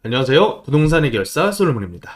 안녕하세요. 부동산 해결사 솔로몬입니다.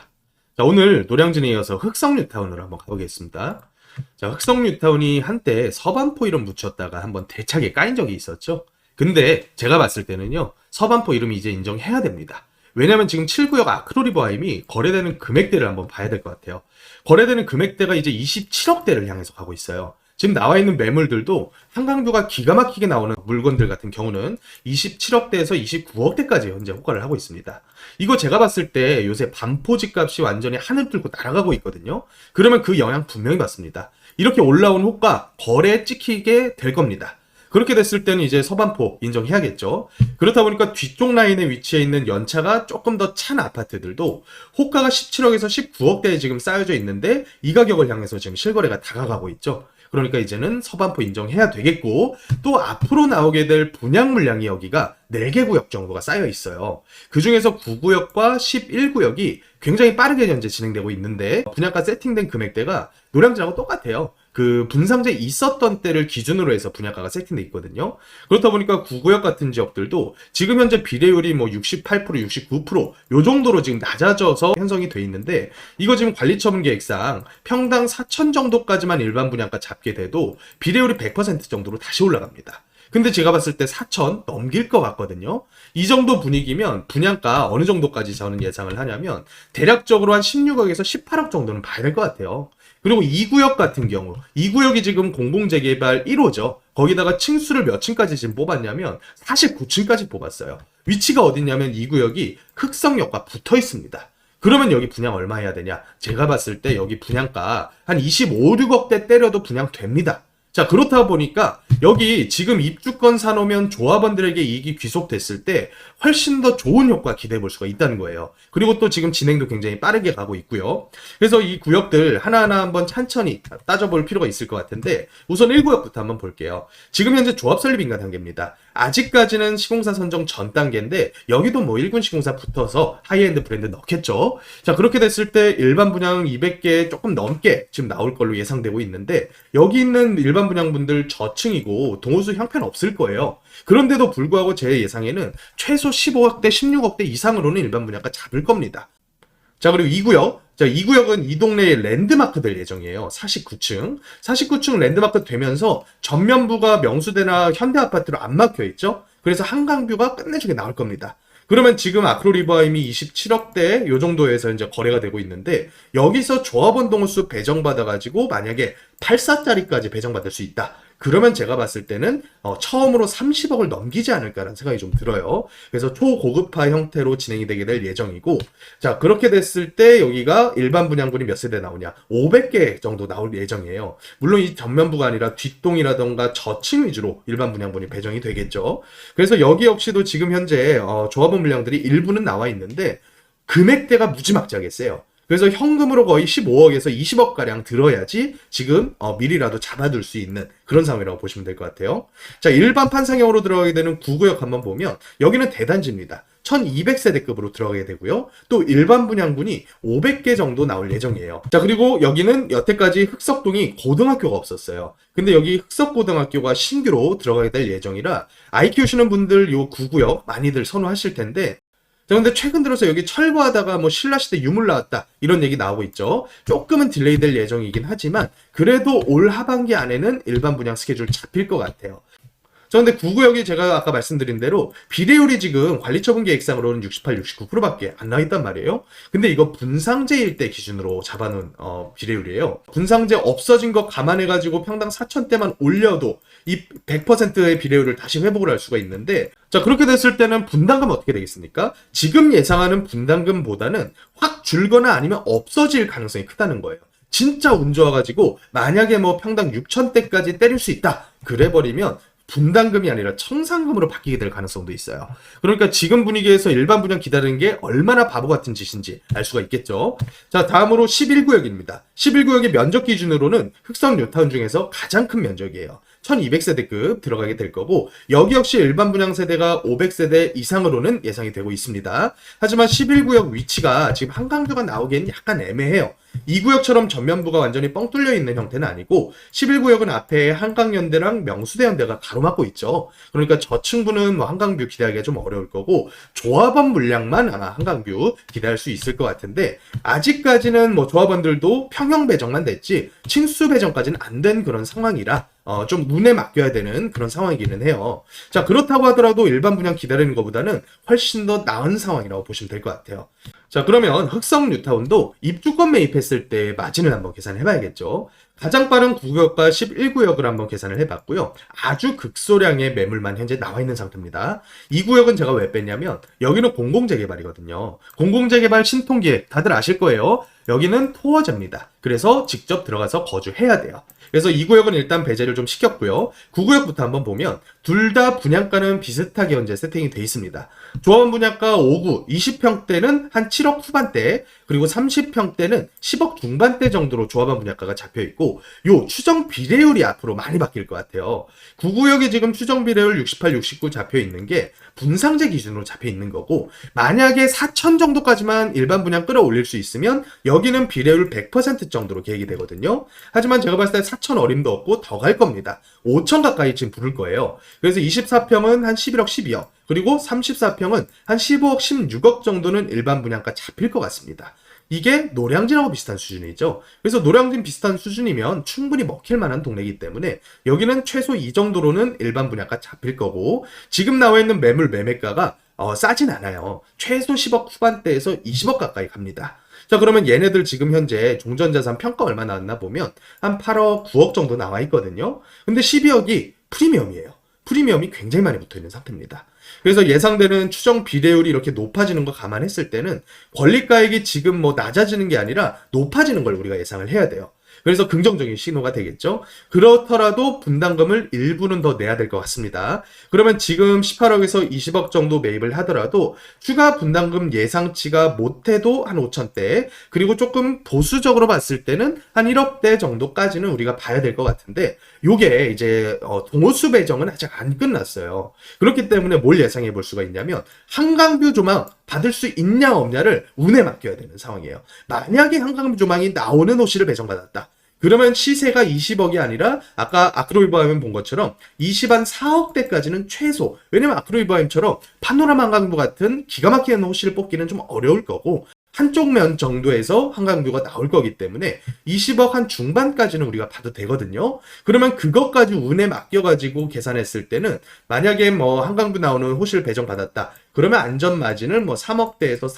자, 오늘 노량진에 이어서 흑성뉴타운으로 한번 가보겠습니다. 자, 흑성뉴타운이 한때 서반포 이름 묻혔다가 한번 대차게 까인 적이 있었죠. 근데 제가 봤을 때는요, 서반포 이름이 이제 인정해야 됩니다. 왜냐면 지금 7구역 아크로리버하임이 거래되는 금액대를 한번 봐야 될 것 같아요. 거래되는 금액대가 이제 27억대를 향해서 가고 있어요. 지금 나와 있는 매물들도 한강뷰가 기가 막히게 나오는 물건들 같은 경우는 27억대에서 29억대까지 현재 호가를 하고 있습니다. 이거 제가 봤을 때 요새 반포 집값이 완전히 하늘 뚫고 날아가고 있거든요. 그러면 그 영향 분명히 받습니다. 이렇게 올라온 호가 거래에 찍히게 될 겁니다. 그렇게 됐을 때는 이제 서반포 인정해야겠죠. 그렇다 보니까 뒤쪽 라인에 위치해 있는 연차가 조금 더 찬 아파트들도 호가가 17억에서 19억대에 지금 쌓여져 있는데 이 가격을 향해서 지금 실거래가 다가가고 있죠. 그러니까 이제는 서반포 인정해야 되겠고, 또 앞으로 나오게 될 분양 물량이 여기가 4개 구역 정도가 쌓여 있어요. 그 중에서 9구역과 11구역이 굉장히 빠르게 현재 진행되고 있는데, 분양가 세팅된 금액대가 노량진하고 똑같아요. 그 분상제 있었던 때를 기준으로 해서 분양가가 세팅돼 있거든요. 그렇다 보니까 9구역 같은 지역들도 지금 현재 비례율이 뭐 68%, 69%, 요 정도로 지금 낮아져서 형성이 돼 있는데, 이거 지금 관리처분 계획상 평당 4천 정도까지만 일반 분양가 잡게 돼도 비례율이 100% 정도로 다시 올라갑니다. 근데 제가 봤을 때 4천 넘길 것 같거든요. 이 정도 분위기면 분양가 어느 정도까지 저는 예상을 하냐면 대략적으로 한 16억에서 18억 정도는 봐야 될 것 같아요. 그리고 2구역 같은 경우, 2구역이 지금 공공재개발 1호죠. 거기다가 층수를 몇 층까지 지금 뽑았냐면 49층까지 뽑았어요. 위치가 어디냐면 2구역이 흑성역과 붙어 있습니다. 그러면 여기 분양 얼마 해야 되냐? 제가 봤을 때 여기 분양가 한 25, 6억대 때려도 분양됩니다. 자, 그렇다 보니까 여기 지금 입주권 사놓으면 조합원들에게 이익이 귀속됐을 때 훨씬 더 좋은 효과 기대해 볼 수가 있다는 거예요. 그리고 또 지금 진행도 굉장히 빠르게 가고 있고요. 그래서 이 구역들 하나하나 한번 천천히 따져볼 필요가 있을 것 같은데, 우선 1구역부터 한번 볼게요. 지금 현재 조합 설립 인가 단계입니다. 아직까지는 시공사 선정 전 단계인데 여기도 뭐 1군 시공사 붙어서 하이엔드 브랜드 넣겠죠. 자, 그렇게 됐을 때 일반 분양 200개 조금 넘게 지금 나올 걸로 예상되고 있는데, 여기 있는 일반 분양분들 저층이고 동호수 형편 없을 거예요. 그런데도 불구하고 제 예상에는 최소 15억대, 16억대 이상으로는 일반 분양가 잡을 겁니다. 자, 그리고 2구역. 자, 2구역은 이 동네의 랜드마크 될 예정이에요. 49층. 49층 랜드마크 되면서 전면부가 명수대나 현대아파트로 안 막혀 있죠? 그래서 한강뷰가 끝내주게 나올 겁니다. 그러면 지금 아크로리버하임이 27억대 요 정도에서 이제 거래가 되고 있는데, 여기서 조합원 동호수 배정받아가지고 만약에 8사짜리까지 배정받을 수 있다. 그러면 제가 봤을 때는 처음으로 30억을 넘기지 않을까라는 생각이 좀 들어요. 그래서 초고급화 형태로 진행이 되게 될 예정이고, 자, 그렇게 됐을 때 여기가 일반 분양분이 몇 세대 나오냐? 500개 정도 나올 예정이에요. 물론 이 전면부가 아니라 뒷동이라던가 저층 위주로 일반 분양분이 배정이 되겠죠. 그래서 여기 역시도 지금 현재 조합원 물량들이 일부는 나와 있는데 금액대가 무지막지하게 세요. 그래서 현금으로 거의 15억에서 20억가량 들어야지 지금 미리라도 잡아둘 수 있는 그런 상황이라고 보시면 될 것 같아요. 자, 일반 판상형으로 들어가게 되는 9구역 한번 보면 여기는 대단지입니다. 1200세대급으로 들어가게 되고요. 또 일반 분양분이 500개 정도 나올 예정이에요. 자, 그리고 여기는 여태까지 흑석동이 고등학교가 없었어요. 근데 여기 흑석고등학교가 신규로 들어가게 될 예정이라 아이 키우시는 분들 요 9구역 많이들 선호하실 텐데, 자, 근데 최근 들어서 여기 철거하다가 뭐 신라시대 유물 나왔다 이런 얘기 나오고 있죠. 조금은 딜레이 될 예정이긴 하지만 그래도 올 하반기 안에는 일반 분양 스케줄 잡힐 것 같아요. 자, 근데 9구역이 제가 아까 말씀드린 대로 비례율이 지금 관리처분 계획상으로는 68, 69%밖에 안 나와 있단 말이에요. 근데 이거 분상제일 때 기준으로 잡아놓은 비례율이에요. 분상제 없어진 거 감안해가지고 평당 4천대만 올려도 이 100%의 비례율을 다시 회복을 할 수가 있는데, 자, 그렇게 됐을 때는 분담금 어떻게 되겠습니까? 지금 예상하는 분담금보다는 확 줄거나 아니면 없어질 가능성이 크다는 거예요. 진짜 운 좋아가지고 만약에 뭐 평당 6천대까지 때릴 수 있다 그래 버리면 분담금이 아니라 청산금으로 바뀌게 될 가능성도 있어요. 그러니까 지금 분위기에서 일반 분양 기다리는 게 얼마나 바보 같은 짓인지 알 수가 있겠죠. 자, 다음으로 11구역입니다. 11구역의 면적 기준으로는 흑성 뉴타운 중에서 가장 큰 면적이에요. 1200세대급 들어가게 될 거고, 여기 역시 일반 분양 세대가 500세대 이상으로는 예상이 되고 있습니다. 하지만 11구역 위치가 지금 한강뷰가 나오기엔 약간 애매해요. 2구역처럼 전면부가 완전히 뻥 뚫려 있는 형태는 아니고 11구역은 앞에 한강연대랑 명수대연대가 가로막고 있죠. 그러니까 저층부는 뭐 한강뷰 기대하기가 좀 어려울 거고, 조합원 물량만 아마 한강뷰 기대할 수 있을 것 같은데, 아직까지는 뭐 조합원들도 평형 배정만 됐지 층수 배정까지는 안 된 그런 상황이라 좀 눈에 맡겨야 되는 그런 상황이기는 해요. 자, 그렇다고 하더라도 일반 분양 기다리는 것보다는 훨씬 더 나은 상황이라고 보시면 될 것 같아요. 자, 그러면 흑성 뉴타운도 입주권 매입했을 때 마진을 한번 계산해 봐야겠죠. 가장 빠른 9구역과 11구역을 한번 계산을 해봤고요. 아주 극소량의 매물만 현재 나와 있는 상태입니다. 2구역은 제가 왜 뺐냐면 여기는 공공재개발이거든요. 공공재개발 신통기획 다들 아실 거예요. 여기는 토어제입니다. 그래서 직접 들어가서 거주해야 돼요. 그래서 2구역은 일단 배제를 좀 시켰고요. 9구역부터 한번 보면 둘 다 분양가는 비슷하게 현재 세팅이 돼 있습니다. 조합원 분양가 5구 20평대는 한 7억 후반대, 그리고 30평대는 10억 중반대 정도로 조합원 분양가가 잡혀 있고, 요 추정 비례율이 앞으로 많이 바뀔 것 같아요. 9구역이 지금 추정 비례율 68, 69 잡혀 있는 게 분상제 기준으로 잡혀 있는 거고, 만약에 4천 정도까지만 일반 분양 끌어올릴 수 있으면 여기는 비례율 100% 정도로 계획이 되거든요. 하지만 제가 봤을 때 4천 어림도 없고 더 갈 겁니다. 5천 가까이 지금 부를 거예요. 그래서 24평은 한 11억, 12억, 그리고 34평은 한 15억, 16억 정도는 일반 분양가 잡힐 것 같습니다. 이게 노량진하고 비슷한 수준이죠. 그래서 노량진 비슷한 수준이면 충분히 먹힐 만한 동네이기 때문에 여기는 최소 이 정도로는 일반 분양가 잡힐 거고, 지금 나와 있는 매물 매매가가 싸진 않아요. 최소 10억 후반대에서 20억 가까이 갑니다. 자, 그러면 얘네들 지금 현재 종전자산 평가 얼마 나왔나 보면 한 8억, 9억 정도 나와 있거든요. 근데 12억이 프리미엄이에요. 프리미엄이 굉장히 많이 붙어 있는 상태입니다. 그래서 예상되는 추정 비례율이 이렇게 높아지는 거 감안했을 때는 권리가액이 지금 뭐 낮아지는 게 아니라 높아지는 걸 우리가 예상을 해야 돼요. 그래서 긍정적인 신호가 되겠죠. 그렇더라도 분담금을 일부는 더 내야 될 것 같습니다. 그러면 지금 18억에서 20억 정도 매입을 하더라도 추가 분담금 예상치가 못해도 한 5천대, 그리고 조금 보수적으로 봤을 때는 한 1억대 정도까지는 우리가 봐야 될 것 같은데, 요게 이제 동호수 배정은 아직 안 끝났어요. 그렇기 때문에 뭘 예상해 볼 수가 있냐면 한강뷰 조망 받을 수 있냐 없냐를 운에 맡겨야 되는 상황이에요. 만약에 한강뷰 조망이 나오는 호실을 배정받았다. 그러면 시세가 20억이 아니라 아까 아크로이브하임 본 것처럼 20한 4억대까지는 최소. 왜냐면 아크로이브하임처럼 파노라마 한강뷰 같은 기가 막히는 호실을 뽑기는 좀 어려울 거고, 한쪽 면 정도에서 한강뷰가 나올 거기 때문에 20억 한 중반까지는 우리가 봐도 되거든요. 그러면 그것까지 운에 맡겨가지고 계산했을 때는 만약에 뭐 한강뷰 나오는 호실 배정 받았다. 그러면 안전 마진을 뭐 3억대에서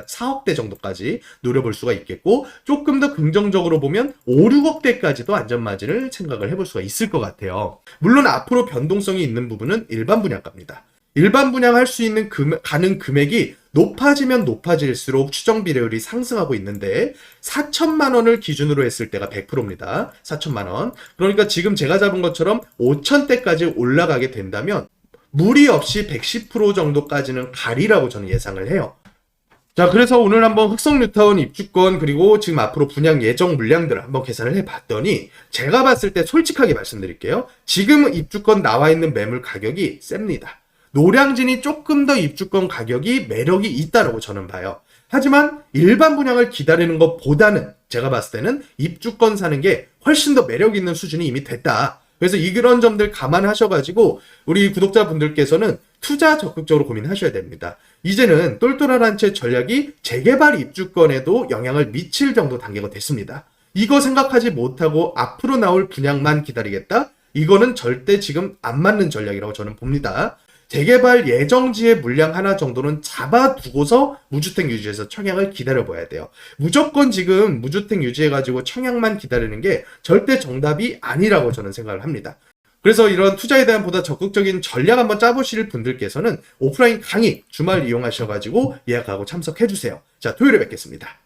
4억대 정도까지 노려볼 수가 있겠고, 조금 더 긍정적으로 보면 5, 6억대까지도 안전 마진을 생각을 해볼 수가 있을 것 같아요. 물론 앞으로 변동성이 있는 부분은 일반 분양가입니다. 일반 분양할 수 있는 가능 금액이 높아지면 높아질수록 추정 비례율이 상승하고 있는데 4천만 원을 기준으로 했을 때가 100%입니다. 4천만 원. 그러니까 지금 제가 잡은 것처럼 5천대까지 올라가게 된다면 무리 없이 110% 정도까지는 가리라고 저는 예상을 해요. 자, 그래서 오늘 한번 흑성 뉴타운 입주권 그리고 지금 앞으로 분양 예정 물량들을 한번 계산을 해봤더니 제가 봤을 때 솔직하게 말씀드릴게요. 지금 입주권 나와 있는 매물 가격이 셉니다. 노량진이 조금 더 입주권 가격이 매력이 있다라고 저는 봐요. 하지만 일반 분양을 기다리는 것보다는 제가 봤을 때는 입주권 사는 게 훨씬 더 매력 있는 수준이 이미 됐다. 그래서 이런 점들 감안하셔가지고 우리 구독자분들께서는 투자 적극적으로 고민하셔야 됩니다. 이제는 똘똘한 한 채 전략이 재개발 입주권에도 영향을 미칠 정도 단계가 됐습니다. 이거 생각하지 못하고 앞으로 나올 분양만 기다리겠다? 이거는 절대 지금 안 맞는 전략이라고 저는 봅니다. 재개발 예정지의 물량 하나 정도는 잡아두고서 무주택 유지해서 청약을 기다려봐야 돼요. 무조건 지금 무주택 유지해가지고 청약만 기다리는 게 절대 정답이 아니라고 저는 생각을 합니다. 그래서 이런 투자에 대한 보다 적극적인 전략 한번 짜보실 분들께서는 오프라인 강의 주말 이용하셔가지고 예약하고 참석해주세요. 자, 토요일에 뵙겠습니다.